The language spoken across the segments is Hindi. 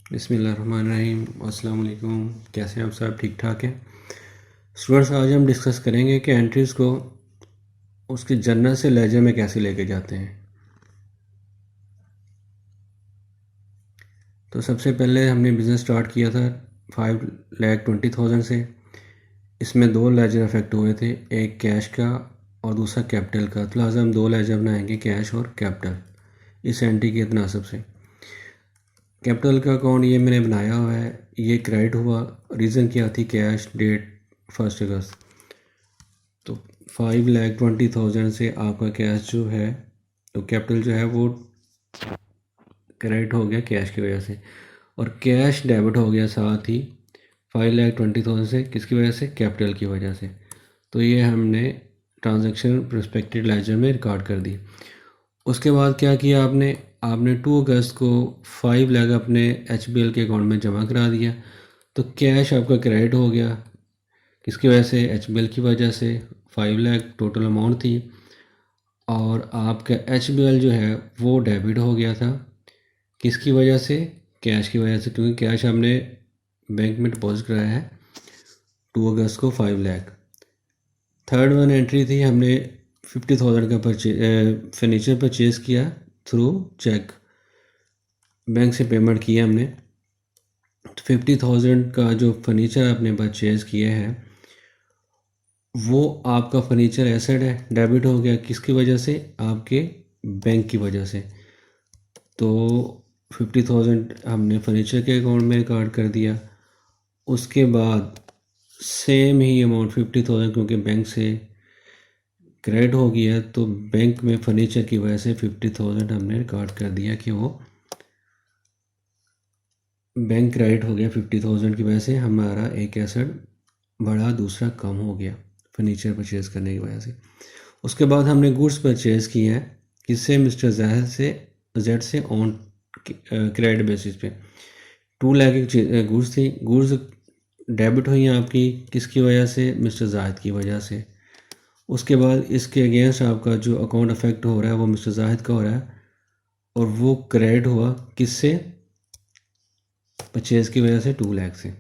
बिस्मिल्लाहिर्रहमानिर्रहीम। अस्सलाम वालेकुम। कैसे हैं आप सब? ठीक ठाक हैं स्टूडेंट्स? आज हम डिस्कस करेंगे कि एंट्रीज़ को उसके जर्नल से लेजर में कैसे लेके जाते हैं। तो सबसे पहले हमने बिज़नेस स्टार्ट किया था 5,20,000 से। इसमें दो लेजर अफेक्ट हुए थे, एक कैश का और दूसरा कैपिटल का। तो लिहाजा हम दो लेजर बनाएंगे, कैश और कैपिटल, इस एंट्री के तनासब से। कैपिटल का अकाउंट ये मैंने बनाया हुआ है, ये क्रेडिट हुआ। रीज़न क्या थी? कैश डेट 1 अगस्त। तो 5,20,000 से आपका कैश जो है, तो कैपिटल जो है वो क्रेडिट हो गया कैश की वजह से, और कैश डेबिट हो गया साथ ही 5,20,000 से। किसकी वजह से? कैपिटल की वजह से। तो ये हमने ट्रांजैक्शन प्रोस्पेक्टिव लेजर में रिकॉर्ड कर दी। उसके बाद क्या किया आपने? आपने 2 अगस्त को 5 लाख अपने HBL के अकाउंट में जमा करा दिया। तो कैश आपका क्रेडिट हो गया। किसकी वजह से? HBL की वजह से। 5 लाख टोटल अमाउंट थी, और आपका HBL जो है वो डेबिट हो गया था। किसकी वजह से? कैश की वजह से, क्योंकि कैश हमने बैंक में डिपॉजिट कराया है 2 अगस्त को 5 लाख। थर्ड वन एंट्री थी, हमने 50,000 का फर्नीचर परचेज़ किया थ्रू चेक। बैंक से पेमेंट किया हमने। तो 50,000 का जो फर्नीचर आपने परचेज़ किया है वो आपका फर्नीचर एसेट है, डेबिट हो गया। किसकी वजह से? आपके बैंक की वजह से। तो 50,000 हमने फर्नीचर के अकाउंट में रिकॉर्ड कर दिया। उसके बाद सेम ही अमाउंट 50,000, क्योंकि बैंक से क्रेडिट हो गया, तो बैंक में फर्नीचर की वजह से 50,000 हमने रिकॉर्ड कर दिया कि वो बैंक क्रेडिट हो गया। 50,000 की वजह से हमारा एक एसेट बढ़ा, दूसरा कम हो गया फर्नीचर परचेज़ करने की वजह से। उसके बाद हमने गुड्स परचेज़ किए हैं, किससे? मिस्टर जेड से ऑन क्रेडिट बेसिस पे। 2 लाख की गुड्स थी। गुड्स डेबिट हुई हैं आपकी, किसकी वजह से? मिस्टर जाहिद की वजह से। उसके बाद इसके अगेंस्ट आपका जो अकाउंट अफेक्ट हो रहा है वो मिस्टर जाहिद का हो रहा है, और वो क्रेडिट हुआ किससे? परचेज़ की वजह से 2 लाख से।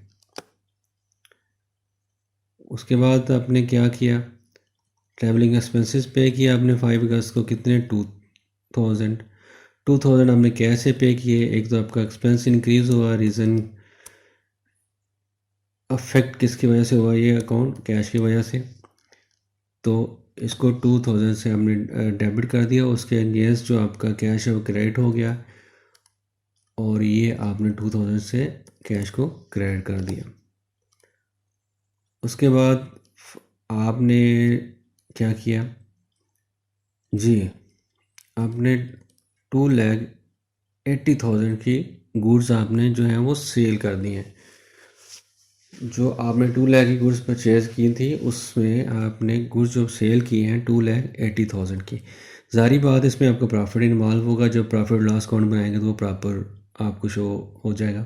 उसके बाद आपने क्या किया? ट्रैवलिंग एक्सपेंसेस पे किया आपने 5 अगस्त को। कितने? 2,000 हमने कैश से पे किए। एक तो आपका एक्सपेंस इंक्रीज़ हुआ, रीज़न अफेक्ट किसकी वजह से हुआ? ये अकाउंट कैश की वजह से। तो इसको 2,000 से हमने डेबिट कर दिया। उसके अगेंस्ट जो आपका कैश है वो क्रेडिट हो गया, और ये आपने 2,000 से कैश को क्रेडिट कर दिया। उसके बाद आपने क्या किया जी? आपने 2,80,000 की गुड्स आपने जो है वो सेल कर दी हैं। जो आपने 2 लाख की गुड्स परचेज़ की थी उसमें आपने गुड्स जो सेल की हैं 2,80,000 की। ज़ाहिर बात इसमें आपका प्रॉफिट इन्वॉल्व होगा। जब प्रॉफिट लॉस अकाउंट बनाएंगे तो वो प्रॉपर आपको शो हो जाएगा।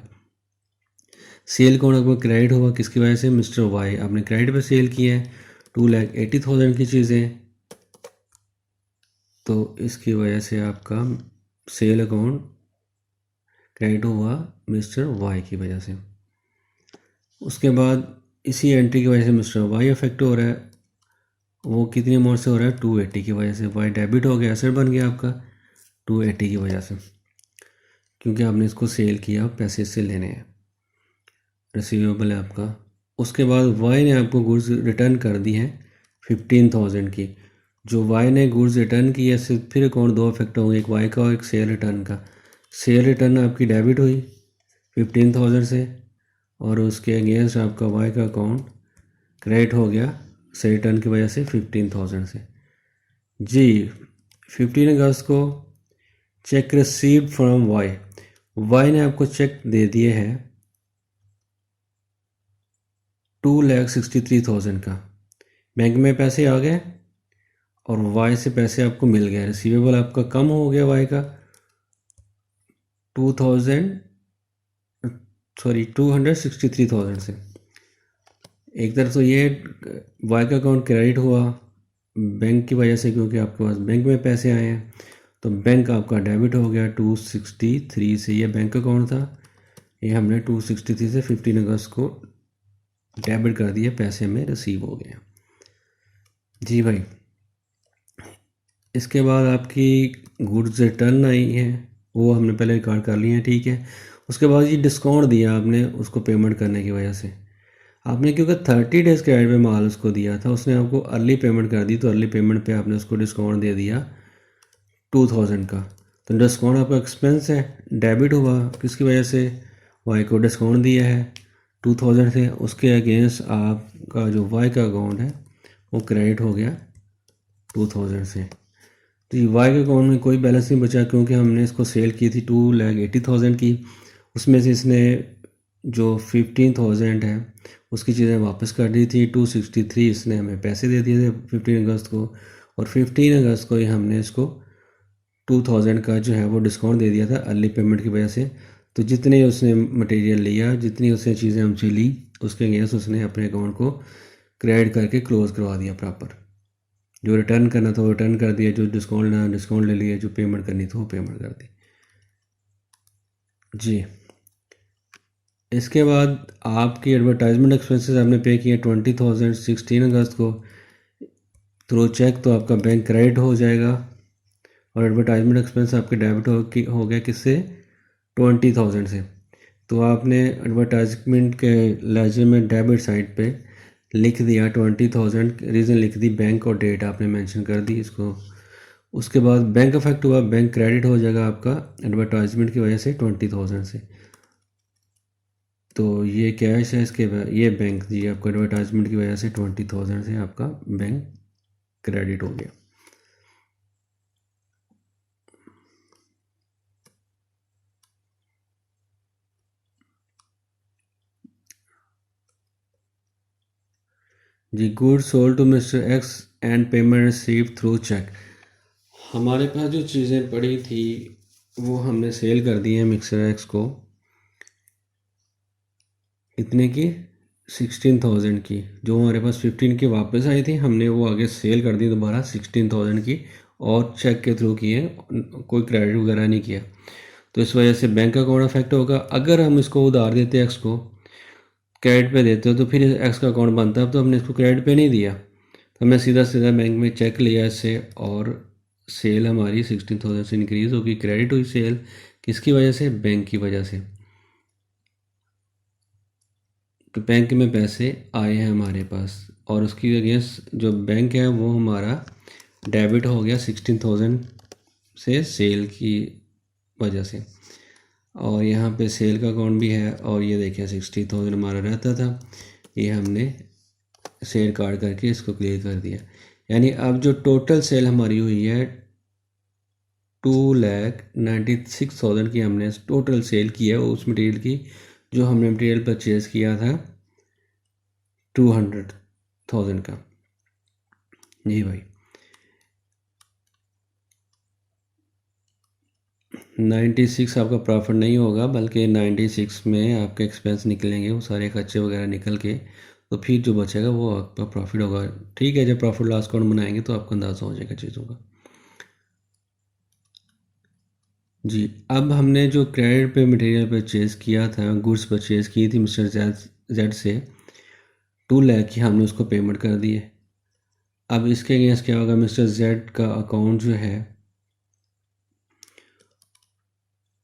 सेल अकाउंट आपको क्रेडिट होगा, किसकी वजह से? Mister Y. आपने क्रेडिट पे सेल किया है 2,80,000 की चीज़ें, तो इसकी वजह से आपका सेल अकाउंट क्रेडिट हुआ मिस्टर वाई की वजह से। उसके बाद इसी एंट्री की वजह से मिस्टर वाई अफेक्ट हो रहा है। वो कितनी अमाउंट से हो रहा है? 280 की वजह से। वाई डेबिट हो गया, एसेट बन गया आपका 280 की वजह से, क्योंकि आपने इसको सेल किया, पैसे इससे लेने हैं, रिसीवेबल है आपका। उसके बाद वाई ने आपको गुड्स रिटर्न कर दी हैं 15,000 की। जो वाई ने गुड्स रिटर्न की है, सिर्फ फिर अकाउंट दो अफेक्ट होंगे, एक वाई का और एक सेल रिटर्न का। सेल रिटर्न आपकी डेबिट हुई 15,000 से, और उसके अगेंस्ट आपका वाई का अकाउंट क्रेडिट हो गया सेल रिटर्न की वजह से 15,000 से जी। 15 अगस्त को cheque receive from Y. Y ने आपको चेक दे दिए हैं 2,63,000 का। बैंक में पैसे आ गए और वाई से पैसे आपको मिल गए। रिसीवेबल आपका कम हो गया वाई का 263,000 से। एक तरफ तो ये वाई का अकाउंट क्रेडिट हुआ बैंक की वजह से, क्योंकि आपके पास बैंक में पैसे आए हैं, तो बैंक आपका डेबिट हो गया 263 से। ये बैंक अकाउंट था, ये हमने 263 से 15 अगस्त को डेबिट कर दिया, पैसे में रिसीव हो गए। जी भाई, इसके बाद आपकी गुड्स रिटर्न आई है, वो हमने पहले रिकॉर्ड कर लिए हैं, ठीक है। उसके बाद ये डिस्काउंट दिया आपने उसको पेमेंट करने की वजह से, आपने क्योंकि 30 डेज़ क्रेडिट पे माल उसको दिया था, उसने आपको अर्ली पेमेंट कर दी, तो अर्ली पेमेंट पे आपने उसको डिस्काउंट दे दिया 2000 का। तो डिस्काउंट आपका एक्सपेंस है, डेबिट हुआ, किसकी वजह से, वाई को डिस्काउंट दिया है 2000 से, उसके अगेंस्ट आपका जो वाई का अकाउंट है वो क्रेडिट हो गया 2000 से। तो ये वाई के अकाउंट में कोई बैलेंस नहीं बचा, क्योंकि हमने इसको सेल की थी 2,80,000 की, उसमें से इसने जो 15,000 है उसकी चीज़ें वापस कर दी थी। 263 इसने हमें पैसे दे दिए थे 15 अगस्त को, और 15 अगस्त को ही हमने इसको 2000 का जो है वो डिस्काउंट दे दिया था अर्ली पेमेंट की वजह से। तो जितने उसने मटेरियल लिया, जितनी उसने चीज़ें हमसे ली, उसके अगेंस्ट उसने अपने अकाउंट को क्रेडिट करके क्लोज़ करवा दिया प्रॉपर। जो रिटर्न करना था वो रिटर्न कर दिया, जो डिस्काउंट लेना डिस्काउंट ले लिया, जो पेमेंट करनी थी वो पेमेंट कर दी। जी, इसके बाद आपकी एडवर्टाइजमेंट एक्सपेंसेस आपने पे किए 20,000 16 अगस्त को थ्रू चेक, तो आपका बैंक क्रेडिट हो जाएगा, और एडवर्टाइजमेंट एक्सपेंस आपके डेबिट हो गया किससे, 20,000 से। तो आपने एडवर्टाइजमेंट के लेजर में डेबिट साइड पे लिख दिया 20,000, रीज़न लिख दी, बैंक और डेट आपने मेंशन कर दी इसको। उसके बाद बैंक इफेक्ट हुआ, बैंक क्रेडिट हो जाएगा आपका एडवर्टाइजमेंट की वजह से 20,000 से। तो ये कैश है, इसके बाद ये बैंक जी आपको एडवर्टाइजमेंट की वजह से 20,000 से आपका बैंक क्रेडिट हो गया। जी, good sold to mister X and payment receive through cheque. हमारे पास जो चीज़ें पड़ी थी वो हमने सेल कर दी हैं मिक्सर एक्स को, इतने की 16,000 की। जो हमारे पास 15 की वापस आई थी, हमने वो आगे सेल कर दी दोबारा 16,000 की, और चेक के थ्रू किए, कोई क्रेडिट वगैरह नहीं किया। तो इस वजह से बैंक अकाउंट अफेक्ट होगा। अगर हम इसको उधार देते एक्स को, क्रेडिट पे देते हो, तो फिर एक्स का अकाउंट बनता है, तो हमने इसको क्रेडिट पे नहीं दिया, तो हमने सीधा सीधा बैंक में चेक लिया इससे, और सेल हमारी 16,000 से इंक्रीज़ होगी, क्रेडिट हुई सेल, किसकी वजह से, बैंक की वजह से। तो बैंक में पैसे आए हैं हमारे पास, और उसकी अगेंस्ट जो बैंक है वो हमारा डेबिट हो गया 16,000 से सेल की वजह से। और यहाँ पे सेल का अकाउंट भी है, और ये देखिए 60,000 हमारा रहता था, ये हमने सेल कार्ड करके इसको क्लियर कर दिया। यानी अब जो टोटल सेल हमारी हुई है 2,96,000 की हमने टोटल सेल की है, उस मटेरियल की जो हमने मटेरियल परचेज़ किया था 200,000 का। जी भाई, 96 आपका प्रॉफिट नहीं होगा, बल्कि 96 में आपके एक्सपेंस निकलेंगे, वो सारे खर्चे वगैरह निकल के, तो फिर जो बचेगा वो आपका प्रॉफिट होगा। ठीक है, जब प्रॉफिट लॉस अकाउंट बनाएंगे तो आपको अंदाज़ा हो जाएगा चीज़ों का। जी, अब हमने जो क्रेडिट पे मटेरियल परचेज़ किया था, गुड्स परचेज़ की थी मिस्टर जेड से 2 लाख की, हमने उसको पेमेंट कर दी है। अब इसके अगेंस्ट क्या होगा, मिस्टर जेड का अकाउंट जो है,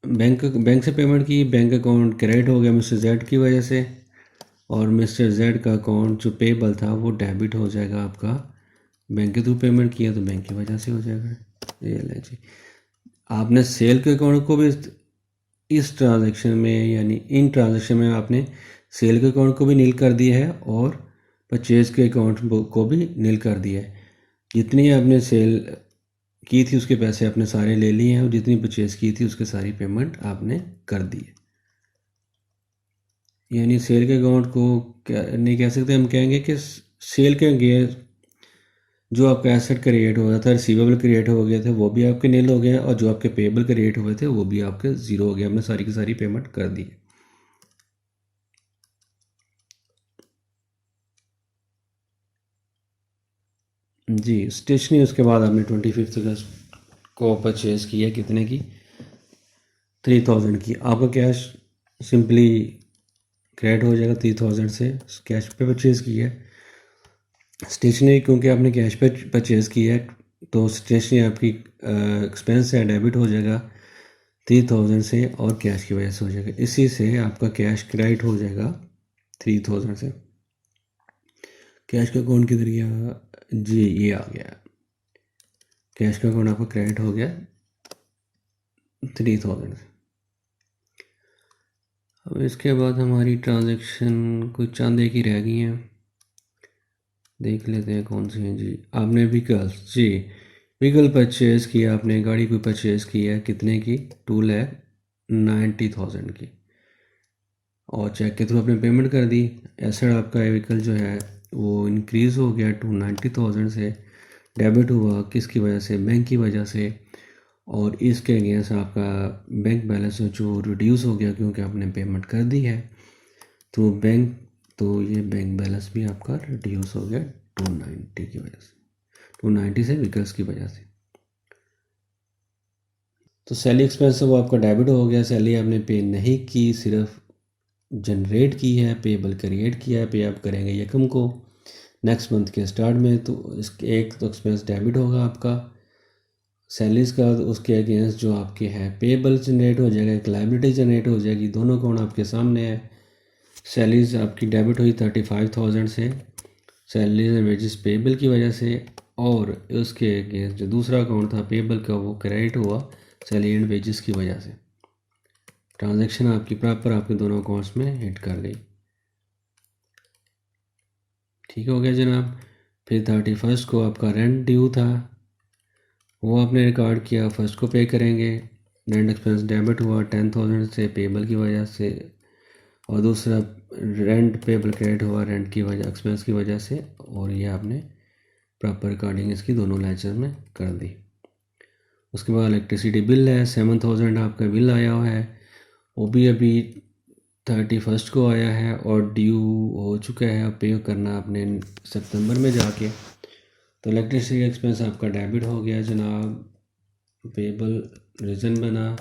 बैंक से पेमेंट की, बैंक अकाउंट क्रेडिट हो गया मिस्टर जेड की वजह से, और मिस्टर जेड का अकाउंट जो पेबल था वो डेबिट हो जाएगा आपका, बैंक के थ्रू पेमेंट किया तो बैंक की वजह से हो जाएगा। ये ले जी, आपने सेल के अकाउंट को भी इस ट्रांजैक्शन में, यानी इन ट्रांजैक्शन में आपने सेल के अकाउंट को भी नील कर दिया है, और परचेज़ के अकाउंट को भी नील कर दिया है। जितनी आपने सेल की थी उसके पैसे आपने सारे ले लिए हैं, और जितनी परचेज़ की थी उसके सारी पेमेंट आपने कर दी है। यानी सेल के अकाउंट को क्या नहीं कह सकते, हम कहेंगे कि सेल के अगेंस्ट जो आपका एसेट क्रिएट हो गया था, रिसीवेबल क्रिएट हो गए थे, वो भी आपके नील हो गए, और जो आपके पेबल क्रिएट हुए थे वो भी आपके ज़ीरो हो गए, हमने सारी की सारी पेमेंट कर दी है। जी, स्टेशनरी उसके बाद आपने 25 अगस्त को परचेज़ किया, कितने की, 3,000 की। आपका कैश सिंपली क्रेडिट हो जाएगा 3000 से। कैश पे परचेज़ किया है स्टेशनरी, क्योंकि आपने कैश पे परचेज़ किया है तो स्टेशनरी आपकी एक्सपेंस है, डेबिट हो जाएगा 3000 से और कैश की वजह से हो जाएगा। इसी से आपका कैश क्रेडिट हो जाएगा 3000 से। कैश का अकाउंट किधर गया जी, ये आ गया। कैश का अकाउंट आपका क्रेडिट हो गया 3000 से। अब इसके बाद हमारी ट्रांजैक्शन कुछ चंद एक ही रह गई हैं, देख लेते हैं कौन सी हैं जी। आपने व्हीकल्स जी, व्हीकल परचेज़ किया, आपने गाड़ी कोई परचेज़ की है, कितने की? 2,90,000 की, और चेक के थ्रू आपने पेमेंट कर दी। एसेट आपका व्हीकल जो है वो इंक्रीज़ हो गया 290,000 से, डेबिट हुआ किसकी वजह से? बैंक की वजह से। और इसके अगेंस्ट आपका बैंक बैलेंस जो रिड्यूस हो गया क्योंकि आपने पेमेंट कर दी है तो बैंक, तो ये बैंक बैलेंस भी आपका रिड्यूस हो गया 290 की वजह से, 290 से व्हीकल्स की वजह से। तो सैलरी एक्सपेंस वो आपका डेबिट हो गया, सैलरी आपने पे नहीं की, सिर्फ जनरेट की है, पेबल क्रिएट किया है, पे आप करेंगे यकम को नेक्स्ट मंथ के स्टार्ट में। तो इसके एक तो एक्सपेंस डेबिट होगा आपका सैलरीज का, उसके अगेंस्ट जो आपके हैं पेबल जनरेट हो जाएगा, एक लाइबिलिटी जनरेट हो जाएगी। दोनों अकाउंट आपके सामने है। सैलरीज आपकी डेबिट हुई 35,000 से सैलरीज एंड वेजेस पेबल की वजह से, और उसके अगेंस्ट जो दूसरा अकाउंट था पेबल का वो क्रेडिट हुआ सैलरी एंड वेजेस की वजह से। ट्रांजैक्शन आपकी प्रॉपर आपके दोनों अकाउंट्स में हिट कर गई। ठीक हो गया जनाब। फिर 31 को आपका रेंट ड्यू था, वो आपने रिकॉर्ड किया, फर्स्ट को पे करेंगे। रेंट एक्सपेंस डेबिट हुआ 10,000 से पेबल की वजह से, और दूसरा रेंट पेबल क्रेडिट हुआ रेंट की वजह एक्सपेंस की वजह से, और ये आपने प्रॉपर रिकॉर्डिंग इसकी दोनों लेजर में कर दी। उसके बाद इलेक्ट्रिसिटी बिल है 7,000 आपका बिल आया हुआ है, वो भी अभी 31 को आया है और ड्यू हो चुका है, अब पे करना आपने सितंबर में जाके। तो इलेक्ट्रिसिटी एक्सपेंस आपका डेबिट हो गया जनाब, पेबल रीज़न बना,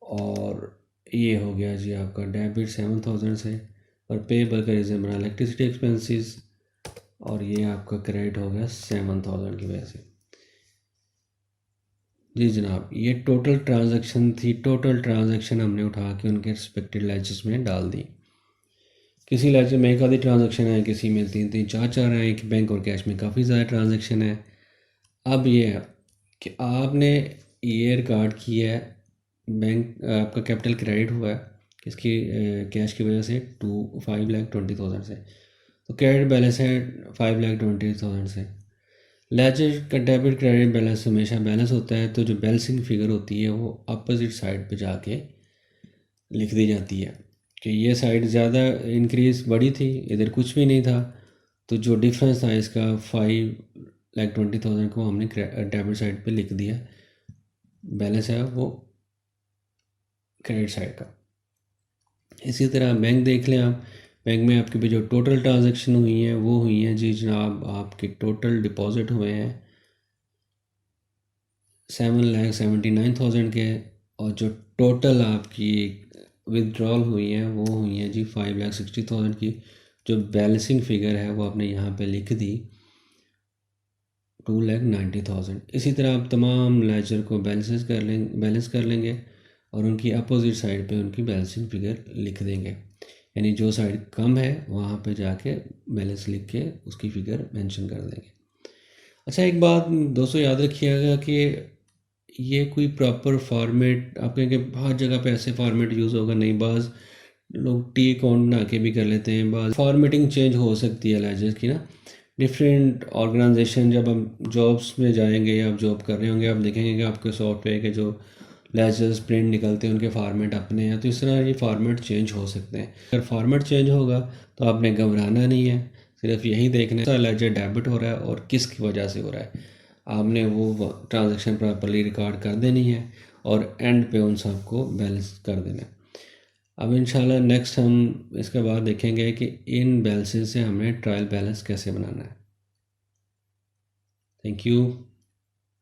और ये हो गया जी आपका डेबिट 7,000 से, और पेबल का रीज़न बना इलेक्ट्रिसिटी एक्सपेंसेस, और ये आपका क्रेडिट हो गया 7,000 की वजह से। जी जनाब, ये टोटल ट्रांजैक्शन थी। टोटल ट्रांजैक्शन हमने उठा के उनके रिस्पेक्टिव लेजर्स में डाल दी। किसी लेजर में एक आधी ट्रांजैक्शन है, किसी में 3-3 4-4 है, एक बैंक और कैश में काफ़ी ज़्यादा ट्रांजैक्शन है। अब ये है कि आपने ये रिकॉर्ड किया है, बैंक आपका कैपिटल क्रेडिट हुआ है किसकी? कैश की वजह से 5,20,000 से, तो क्रेडिट बैलेंस है 5,20,000 से। लेजर का डेबिट क्रेडिट बैलेंस हमेशा बैलेंस होता है, तो जो बैलेंसिंग फिगर होती है वो अपोजिट साइड पे जाके लिख दी जाती है कि ये साइड ज़्यादा इंक्रीज़ बड़ी थी, इधर कुछ भी नहीं था, तो जो डिफरेंस था इसका 5,20,000 को हमने डेबिट साइड पे लिख दिया, बैलेंस है वो क्रेडिट साइड का। इसी तरह बैंक देख लें आप, बैंक में आपके भी जो टोटल ट्रांजैक्शन हुई हैं वो हुई हैं जी जनाब, आपके टोटल डिपॉजिट हुए हैं 7,79,000 के, और जो टोटल आपकी विदड्रॉल हुई हैं वो हुई हैं जी 5,60,000 की। जो बैलेंसिंग फिगर है वो आपने यहाँ पे लिख दी 2,90,000। इसी तरह आप तमाम लेजर को बैलेंस कर लेंगे और उनकी अपोजिट साइड पे उनकी बैलेंसिंग फिगर लिख देंगे, यानी जो साइड कम है वहाँ पे जाके बैलेंस लिख के उसकी फिगर मेंशन कर देंगे। अच्छा, एक बात दोस्तों याद रखिएगा कि ये कोई प्रॉपर फॉर्मेट आप कहेंगे हर जगह पे ऐसे फॉर्मेट यूज़ होगा नहीं, बाज़ लोग टी अकाउंट बना के भी कर लेते हैं, बाज़ फॉर्मेटिंग चेंज हो सकती है लेजर्स की ना। डिफरेंट ऑर्गेनाइजेशन जब हम जॉब्स में जाएंगे या आप जॉब कर रहे होंगे, आप देखेंगे कि आपके सॉफ्टवेयर के जो लेजर्स प्रिंट निकलते हैं उनके फॉर्मेट अपने हैं, तो इस तरह ये फॉर्मेट चेंज हो सकते हैं। अगर फॉर्मेट चेंज होगा तो आपने घबराना नहीं है, सिर्फ यही देखना है लेजर डेबिट हो रहा है और किसकी वजह से हो रहा है। आपने वो ट्रांजैक्शन प्रॉपर्ली रिकॉर्ड कर देनी है और एंड पे उन सबको बैलेंस कर देना है। अब इंशाल्लाह नेक्स्ट हम इसके बाद देखेंगे कि इन बैलेंसेस से हमें ट्रायल बैलेंस कैसे बनाना है। Thank you.